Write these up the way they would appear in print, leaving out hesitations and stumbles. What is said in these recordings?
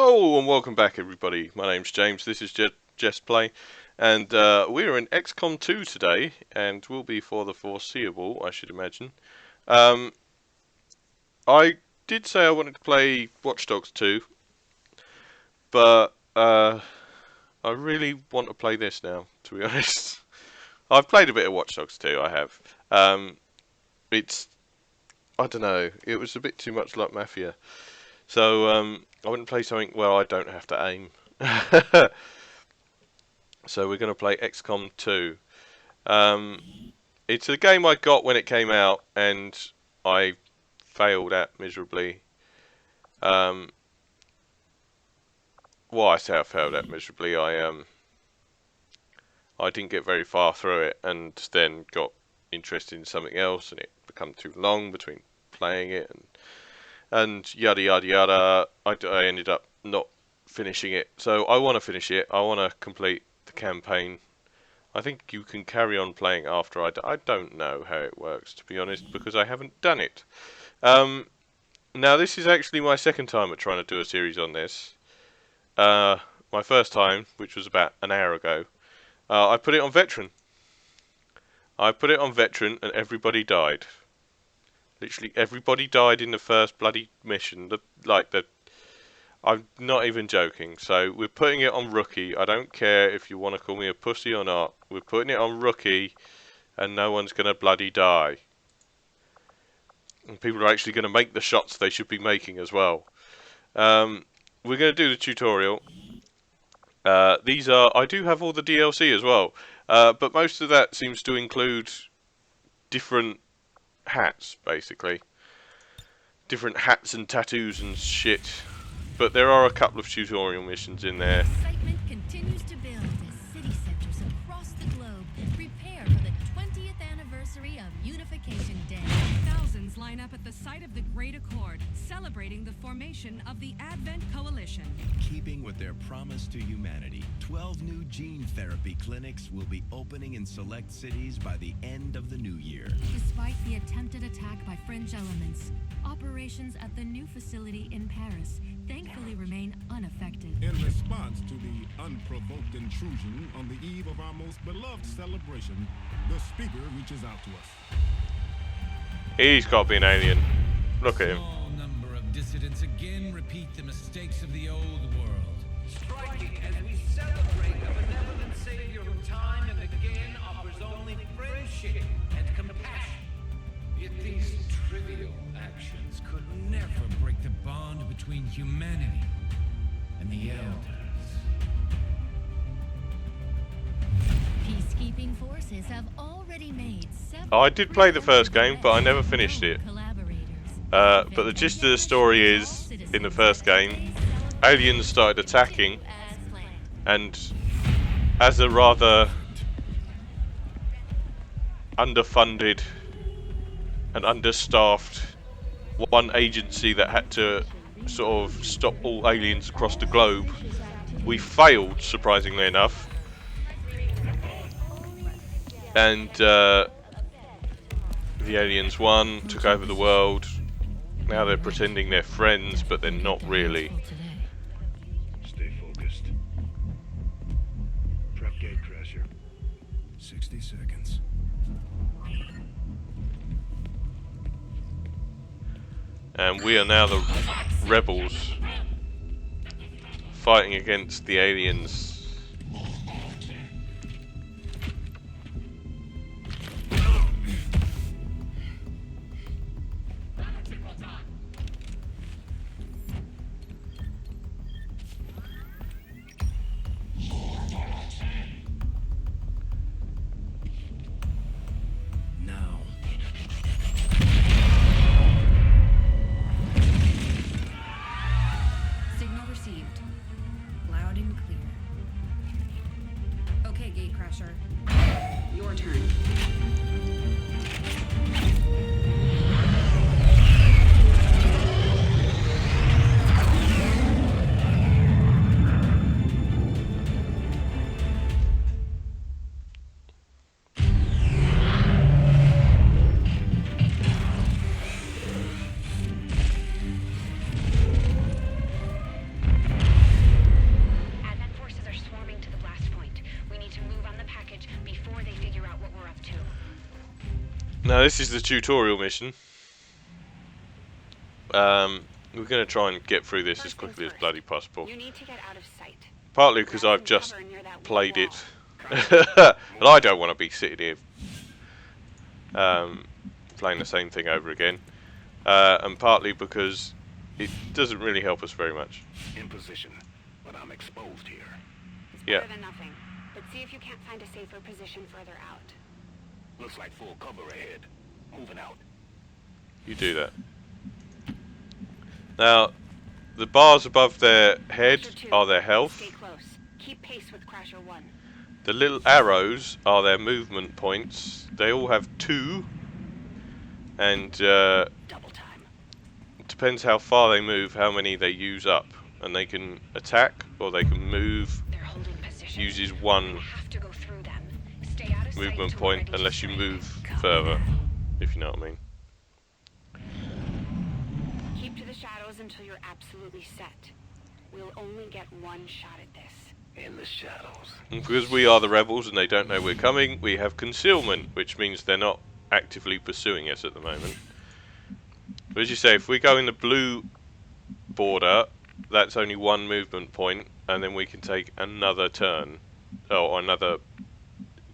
Hello and welcome back, everybody. My name's James. This is Jest Play, and we're in XCOM 2 today, and will be for the foreseeable, I should imagine. I did say I wanted to play Watch Dogs 2, but I really want to play this now, to be honest. I've played a bit of Watch Dogs 2, I have. I don't know, it was a bit too much like Mafia. So, I wouldn't play something where I don't have to aim. So we're going to play XCOM 2. It's a game I got when it came out, and I failed at miserably. Well, I say I failed at miserably. I didn't get very far through it, and then got interested in something else, and it became too long between playing it and yada yada yada. I ended up not finishing it, so I want to finish it. I want to complete the campaign. I think you can carry on playing after I don't know how it works, to be honest, because I haven't done it. Now this is actually my second time at trying to do a series on this. My first time, which was about an hour ago, I put it on Veteran. And everybody died. Literally everybody died in the first bloody mission. I'm not even joking. So we're putting it on Rookie. I don't care if you want to call me a pussy or not. We're putting it on Rookie, and no one's going to bloody die. And people are actually going to make the shots they should be making as well. We're going to do the tutorial. I do have all the DLC as well. But most of that seems to include different hats, basically. Different hats and tattoos and shit. But there are a couple of tutorial missions in there. Excitement continues to build as city centers across the globe prepare for the 20th anniversary of Unification Day. Thousands line up at the site of the Great Accord, celebrating the formation of the Advent Coalition. Keeping with their promise to humanity, 12 new gene therapy clinics will be opening in select cities by the end of the new year. Despite the attempted attack by fringe elements, operations at the new facility in Paris thankfully remain unaffected. In response to the unprovoked intrusion on the eve of our most beloved celebration, the speaker reaches out to us. He's got to be an alien. Look at him. Small number of dissidents again repeat the mistakes of the old world. Striking as we celebrate a benevolent savior who time and again offers only friendship and compassion. Yet these trivial actions could never break the bond between humanity and the elders. Peacekeeping forces have already made several. Oh, I did play the first game, but I never finished it. But the gist of the story is, in the first game, aliens started attacking, and as a rather underfunded and understaffed one agency that had to sort of stop all aliens across the globe, we failed, surprisingly enough. And the aliens won, took over the world. Now they're pretending they're friends, but they're not really. Stay focused. Prep gate crasher. 60 seconds. And we are now the rebels fighting against the aliens. Now. Signal received. Loud and clear. Okay, Gatecrasher. Your turn. Now this is the tutorial mission. We're going to try and get through this as quickly as bloody possible. You need to get out of sight. Partly because Grab I've some just cover near that played wall. it. And I don't want to be sitting here playing the same thing over again. And partly because it doesn't really help us very much. In position, but I'm exposed here. It's Yeah. better than nothing. But see if you can't find a safer position further out. Looks like full cover ahead. Moving out. You do that. Now, the bars above their head Crasher 2, are their health. Stay close. Keep pace with Crasher 1. The little arrows are their movement points. They all have 2. And Double time. it depends how far they move, how many they use up. And they can attack or they can move. They're holding position. Uses 1 Have to go through them. Stay out of sight movement till we're point ready to unless you strike. move further, if you know what I mean. Keep to the shadows until you're absolutely set. We'll only get one shot at this. In the shadows. And because we are the rebels and they don't know we're coming, we have concealment, which means they're not actively pursuing us at the moment. But as you say, if we go in the blue border, that's only 1 movement point, and then we can take another turn, or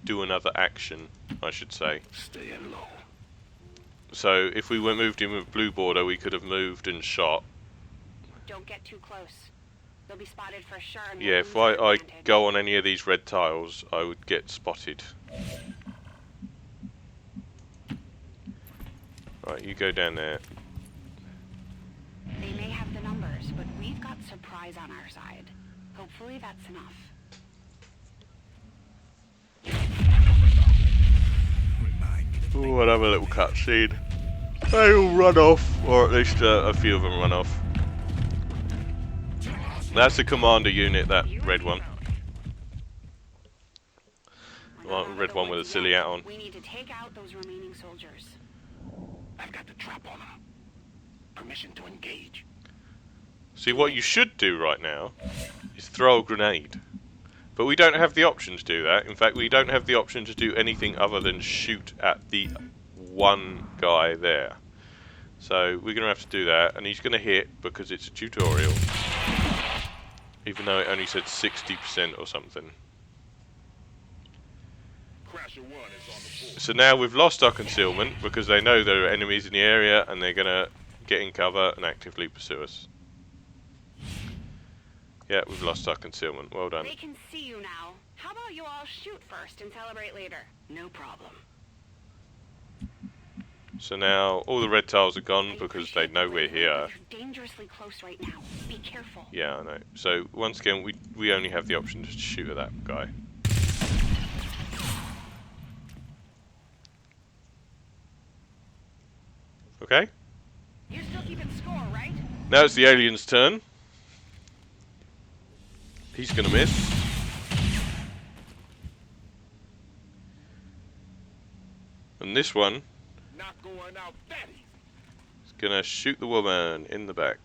do another action, I should say. Staying low. So if we moved in with blue border, we could have moved and shot. Don't get too close. They'll be spotted for sure. And Yeah, if I go on any of these red tiles, I would get spotted. Right, you go down there. They may have the numbers, but we've got surprise on our side. Hopefully that's enough. Remind me to Ooh, another little cutscene. They all run off, or at least a few of them run off. That's the commander unit, that red one. We're not out of Red the one with a woods silly yet. hat on. We need to take out those remaining soldiers. I've got the trap on them. Permission to engage. See, what you should do right now is throw a grenade. But we don't have the option to do that. In fact, we don't have the option to do anything other than shoot at the one guy there. So we're going to have to do that, and he's going to hit because it's a tutorial. Even though it only said 60% or something. Crasher 1 is on the board. So now we've lost our concealment because they know there are enemies in the area and they're going to get in cover and actively pursue us. Yeah, we've lost our concealment. Well done. They can see you now. How about you all shoot first and celebrate later? No problem. So now all the red tiles are gone I because they appreciate know the we're bravery, here. but you're dangerously close right now. Be careful. Yeah, I know. So once again, we only have the option to shoot at that guy. Okay. You're still keeping score, right? Now it's the alien's turn. He's gonna miss. And this one Not going out that easy. is gonna shoot the woman in the back.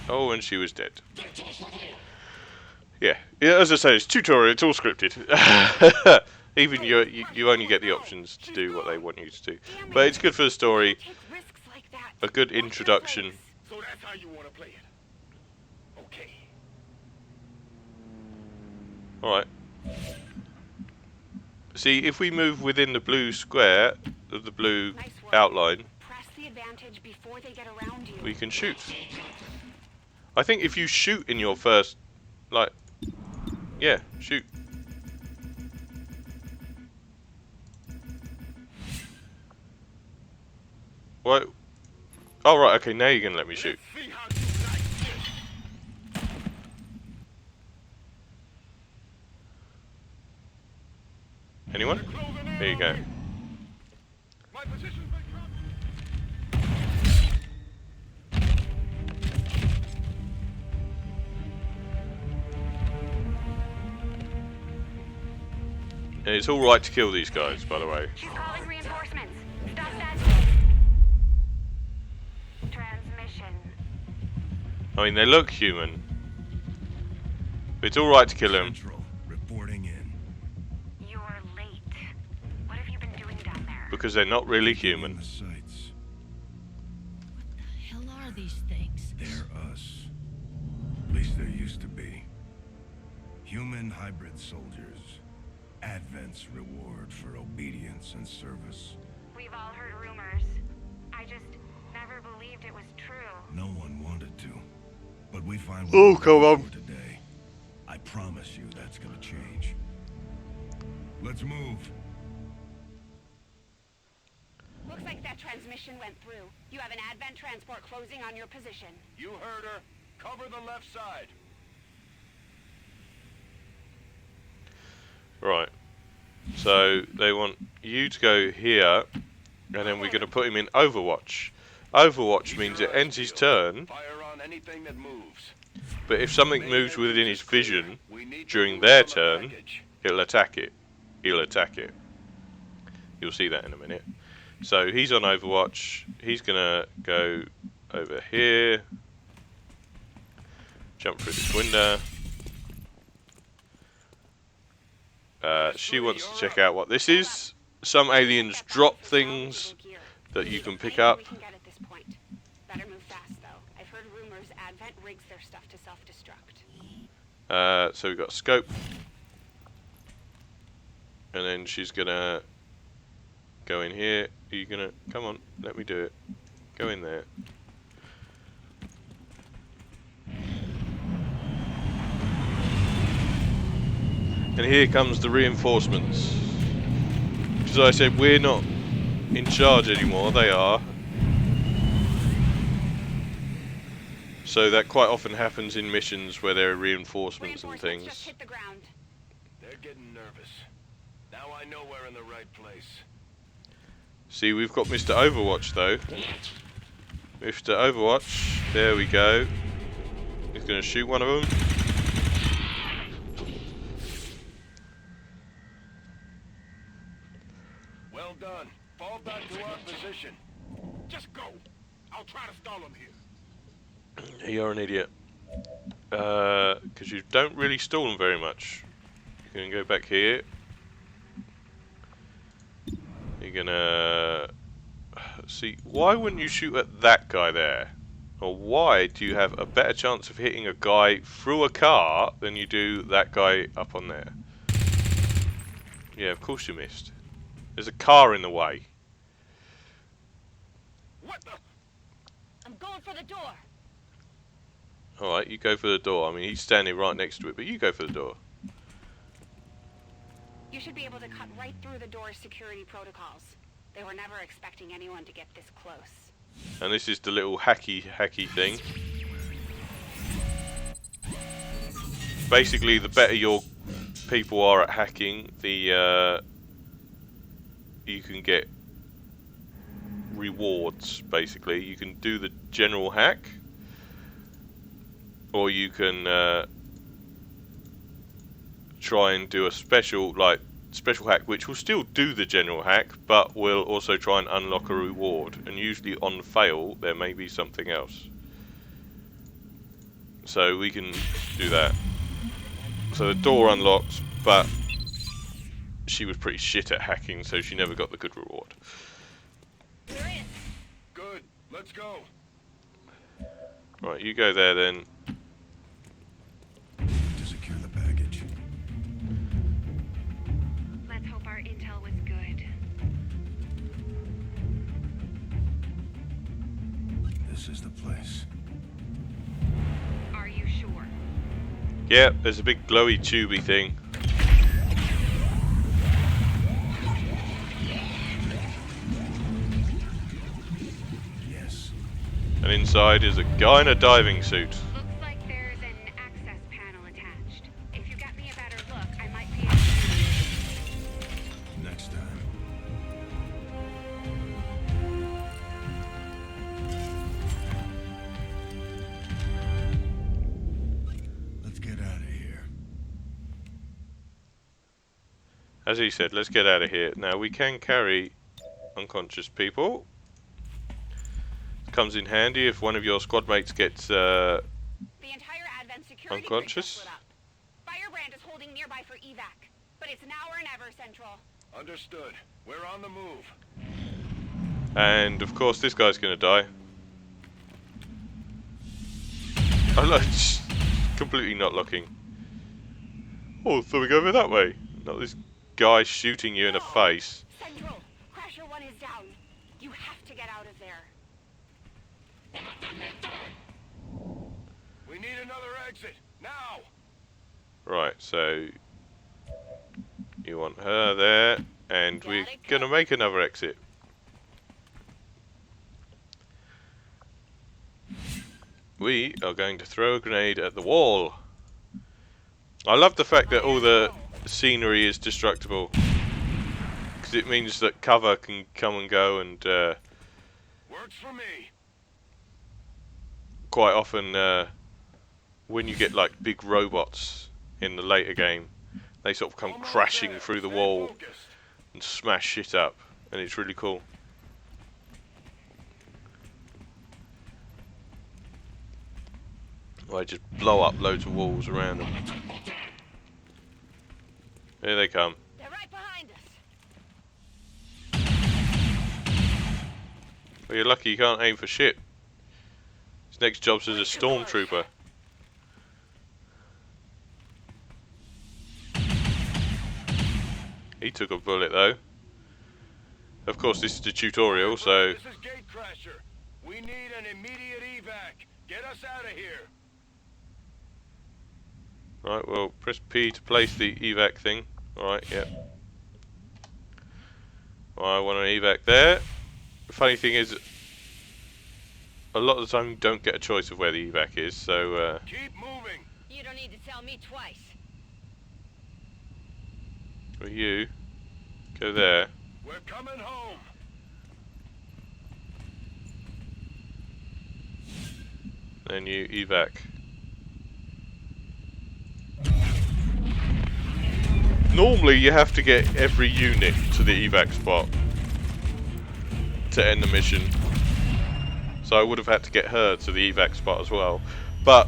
Oh, and she was dead. Yeah, as I say, it's tutorial, it's all scripted. Even you only get the options to do what they want you to do. Damn But it. it's good for the story, Don't take risks like that. a good Watch your introduction. legs. So that's how you want to play it. Okay. Alright. See, if we move within the blue square, of the blue Nice work. outline, Press the advantage before they get around you. we can shoot. I think if you shoot in your first, like, yeah, shoot. What? Oh, right, okay, now you're going to let me shoot. See how you like this. Anyone? Closing in There you on go. me. My position's been covered. And it's alright to kill these guys, by the way. She's calling reinforcements. Stop that. Transmission. I mean, they look human. But it's alright to kill them. Central, reporting in. You're late. because they're not really In human. the sights. What the hell are these things? They're us. At least there used to be. Human hybrid soldiers. Advent's reward for obedience and service. We've all heard rumors. I just never believed it was true. No one wanted to. But we find Oh, what come we're on. looking for today. I promise you that's gonna change. Let's move. Looks like that transmission went through. You have an Advent transport closing on your position. You heard her. Cover the left side. Right. So they want you to go here, and then we're going to put him in Overwatch. Overwatch means it ends his turn, Fire on anything that moves. but if something moves within his vision during their turn, he'll attack it. He'll attack it. You'll see that in a minute. So he's on Overwatch. He's going to go over here, jump through this window. She wants to check out what this is. Some aliens drop things that you can pick up. We can get at this point. Better move fast, though. I've heard rumors Advent rigs their stuff to self-destruct. So we've got scope. And then she's gonna go in here. Are you gonna... Come on, let me do it. Go in there. And here comes the reinforcements. Because I said we're not in charge anymore, they are. So that quite often happens in missions where there are reinforcements and Reinforcements just things. hit the ground. They're getting nervous. Now I know we're in the right place. See, we've got Mr. Overwatch though. Mr. Overwatch, there we go. He's going to shoot one of them. Well done. Fall back to our position. Just go. I'll try to stall him here. You're an idiot. Because you don't really stall them very much. You're going to go back here. You're going to... See, why wouldn't you shoot at that guy there? Or why do you have a better chance of hitting a guy through a car than you do that guy up on there? Yeah, of course you missed. There's a car in the way. What the? I'm going for the door. Alright, you go for the door. I mean, he's standing right next to it, but you go for the door. You should be able to cut right through the door's security protocols. They were never expecting anyone to get this close. And this is the little hacky thing. Basically, the better your people are at hacking, the you can get rewards. Basically, you can do the general hack, or you can try and do a special hack which will still do the general hack but will also try and unlock a reward, and usually on fail there may be something else, so we can do that. So the door unlocks, but she was pretty shit at hacking, so she never got the good reward. Good. Let's go. Right, you go there then. To secure the package. Let's hope our intel was good. This is the place. Are you sure? Yeah, there's a big glowy tubey thing. Yes. And inside is a guy in a diving suit. Looks like there's an access panel attached. If you get me a better look, I might be able to... Next time. Let's get out of here. As he said, let's get out of here. Now, we can carry unconscious people. Comes in handy if one of your squad mates gets The entire Advent security unconscious. grid got split up. Firebrand is holding nearby for evac, but it's now or never, Central. Understood. We're on the move. And of course this guy's gonna die. I'm like, just completely not looking. Oh, something over that way. Not this guy shooting you in the face. Central, Crasher 1 is down. You have to get out of there. We need another exit, now! Right, so you want her there, and we're gonna make another exit. We are going to throw a grenade at the wall. I love the fact that all the scenery is destructible, because it means that cover can come and go, and Works for me. quite often when you get like big robots in the later game, they sort of come crashing through the wall and smash shit up, and it's really cool. I just blow up loads of walls around them. Here they come. They're right behind us. Well, you're lucky you can't aim for shit. His next job's as a stormtrooper. He took a bullet though. Of course, this is the tutorial, so. This is Gate Crasher. We need an immediate evac. Get us out of here. Right, well, press P to place the evac thing. Alright, yep. I want an evac there. The funny thing is, a lot of the time you don't get a choice of where the evac is, so Keep moving. You don't need to tell me twice. for you, go there. We're coming home. Then you evac. Normally you have to get every unit to the evac spot to end the mission. So I would have had to get her to the evac spot as well. But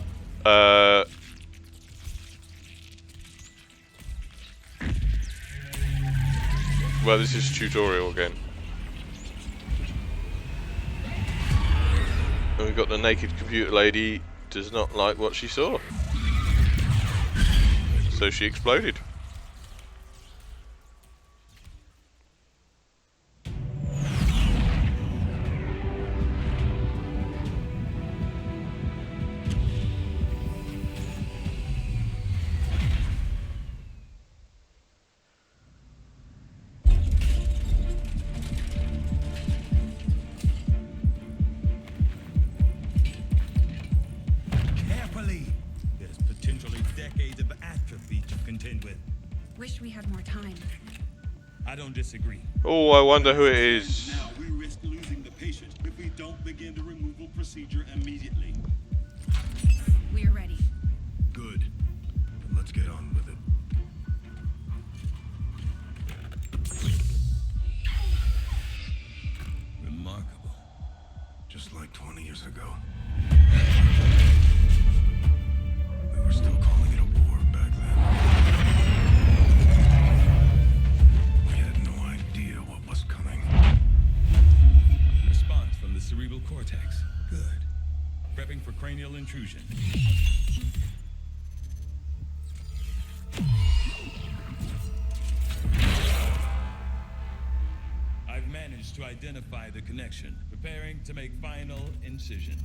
well, this is tutorial again. And we've got the naked computer lady does not like what she saw. So she exploded. Wish we had more time. I don't disagree. Oh, I wonder who it is. Now we risk losing the patient if we don't begin the removal procedure immediately. We're ready. Good. Then let's get on with it. Remarkable. Just like 20 years ago. We were still calling it a war back then. We had no idea what was coming. Response from the cerebral cortex. Good. Prepping for cranial intrusion. I've managed to identify the connection. Preparing to make final incision.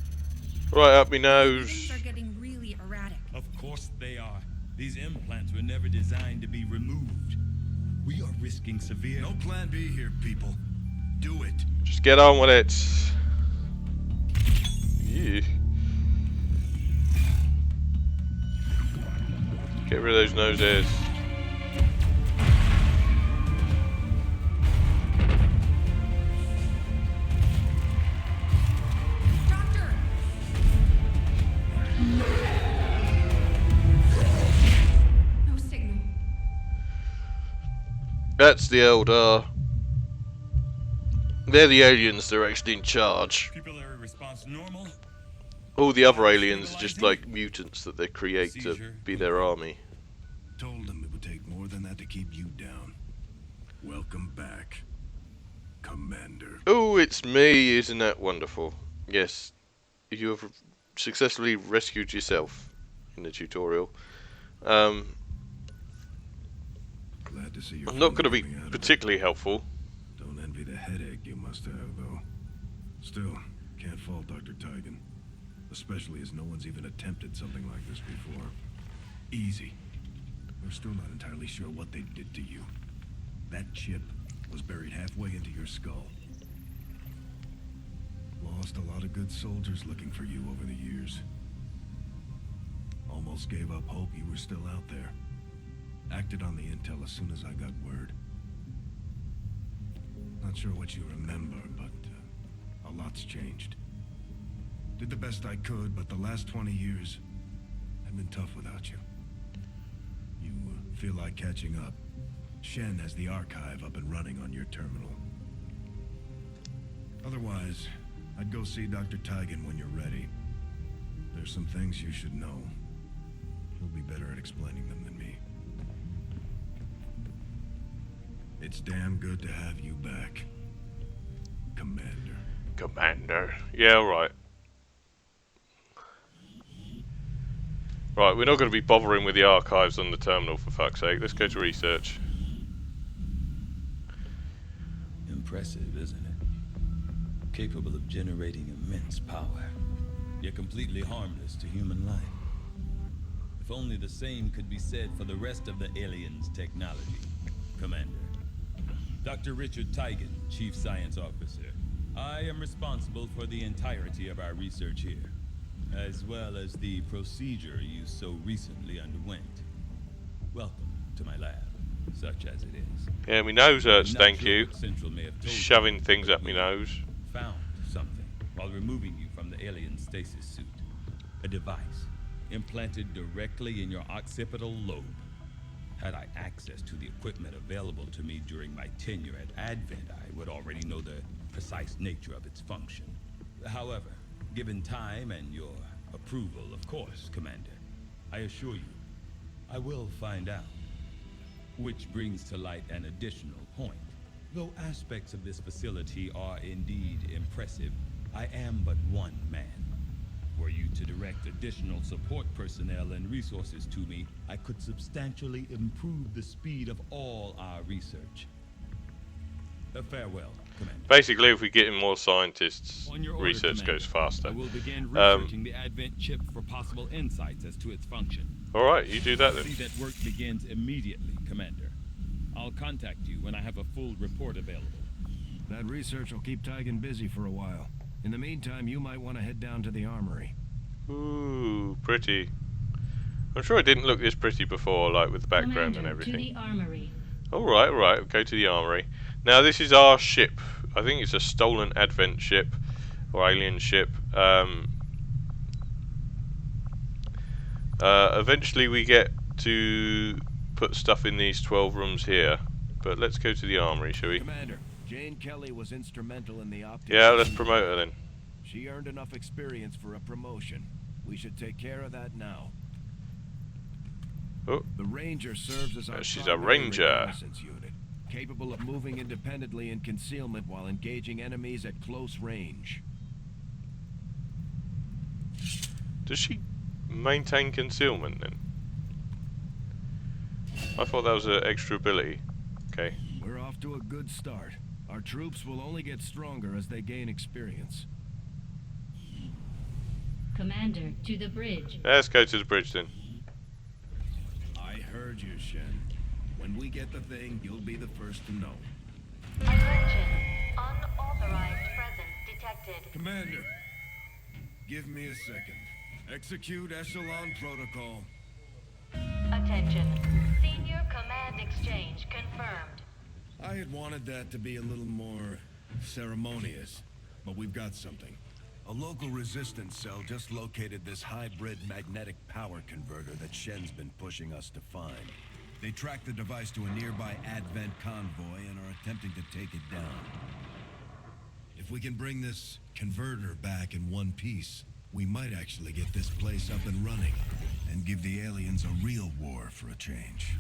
Right up my nose. Things are getting really erratic. Of course they are. These implants were never designed to be removed. We are risking severe... No plan B here, people. Do it. Just get on with it. Yeah. Get rid of those nose hairs. Doctor! No signal. That's the Eldar. They're the aliens that are actually in charge. Pupillary response normal. All the other aliens are just like mutants that they create to be their army. Told them it would take more than that to keep you down. Welcome back, Commander. Oh, it's me, isn't that wonderful? Yes, you have successfully rescued yourself in the tutorial. Glad to see you're I'm not going to finally be coming out of it. particularly helpful. Don't envy the headache you must have, though. Still, can't fault Dr. Tigan. Especially as no one's even attempted something like this before. Easy. We're still not entirely sure what they did to you. That chip was buried halfway into your skull. Lost a lot of good soldiers looking for you over the years. Almost gave up hope you were still out there. Acted on the intel as soon as I got word. Not sure what you remember, but a lot's changed. Did the best I could, but the last 20 years have been tough without you. You feel like catching up. Shen has the archive up and running on your terminal. Otherwise, I'd go see Dr. Tigan when you're ready. There's some things you should know. He'll be better at explaining them than me. It's damn good to have you back, Commander. Commander. Yeah, alright. Right, we're not going to be bothering with the archives on the terminal, for fuck's sake. Let's go to research. Impressive, isn't it? Capable of generating immense power, yet completely harmless to human life. If only the same could be said for the rest of the aliens' technology, Commander. Dr. Richard Tigan, Chief Science Officer. I am responsible for the entirety of our research here, as well as the procedure you so recently underwent. Welcome to my lab, such as it is. Yeah, my nose hurts, I'm not thank sure you. what Central may have told you, Shoving things but up my we nose. Found something while removing you from the alien stasis suit. A device implanted directly in your occipital lobe. Had I access to the equipment available to me during my tenure at Advent, I would already know the precise nature of its function. However, given time and your approval, of course, Commander, I assure you, I will find out. Which brings to light an additional point. Though aspects of this facility are indeed impressive, I am but one man. Were you to direct additional support personnel and resources to me, I could substantially improve the speed of all our research. Farewell, Commander. Basically, if we get in more scientists, On your order, research Commander, goes faster. I will begin researching the Advent chip for possible insights as to its function. Alright, you do that then. See that work begins immediately, Commander. I'll contact you when I have a full report available. That research will keep Tigan busy for a while. In the meantime, you might want to head down to the armory. Ooh, pretty. I'm sure it didn't look this pretty before, like with the background and everything. To the armory. Alright, alright, go to the armory. Now this is our ship. I think it's a stolen Advent ship, or alien ship. Eventually we get to put stuff in these 12 rooms here. But let's go to the armory, shall we? Commander, Jane Kelly was instrumental in the optics. Yeah, let's promote her then. She earned enough experience for a promotion. We should take care of that now. Oh, The Ranger serves as our she's a primary ranger. reconnaissance unit, capable of moving independently in concealment while engaging enemies at close range. Does she maintain concealment then? I thought that was an extra ability. Okay. We're off to a good start. Our troops will only get stronger as they gain experience. Commander, to the bridge. Let's go to the bridge then. I heard you, Shen. When we get the thing, you'll be the first to know. Attention. Unauthorized presence detected. Commander, give me a second. Execute Echelon Protocol. Attention. Senior command exchange confirmed. I had wanted that to be a little more ceremonious, but we've got something. A local resistance cell just located this hybrid magnetic power converter that Shen's been pushing us to find. They tracked the device to a nearby Advent convoy and are attempting to take it down. If we can bring this converter back in one piece, we might actually get this place up and running and give the aliens a real war for a change.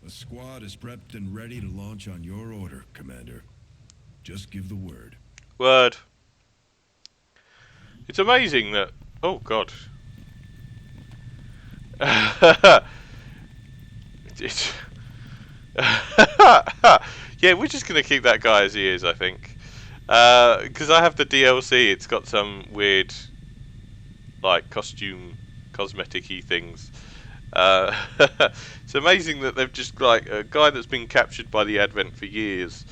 The squad is prepped and ready to launch on your order, Commander. Just give the word. Word. It's amazing that... Oh, God. It's... Yeah, we're just going to keep that guy as he is, I think. Because I have the DLC, it's got some weird, like, costume, cosmetic-y things. It's amazing that they've just, like, a guy that's been captured by the Advent for years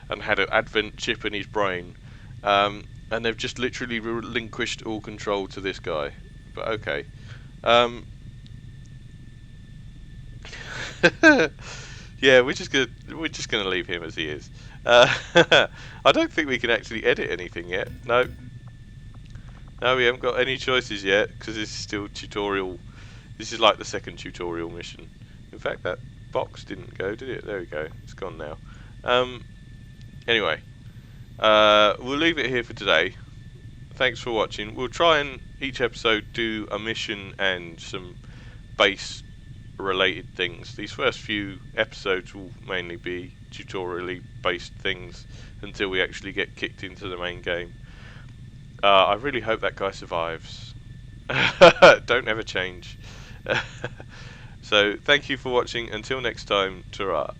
and had an Advent chip in his brain, and they've just literally relinquished all control to this guy. But okay. Yeah, we're just gonna leave him as he is. I don't think we can actually edit anything yet. No, we haven't got any choices yet because this is still tutorial. This is like the second tutorial mission. In fact, that box didn't go, did it? There we go. It's gone now. Anyway, we'll leave it here for today. Thanks for watching. We'll try and each episode do a mission and some base related things. These first few episodes will mainly be tutorially based things until we actually get kicked into the main game. I really hope that guy survives. Don't ever change. So thank you for watching. Until next time, ta-ra.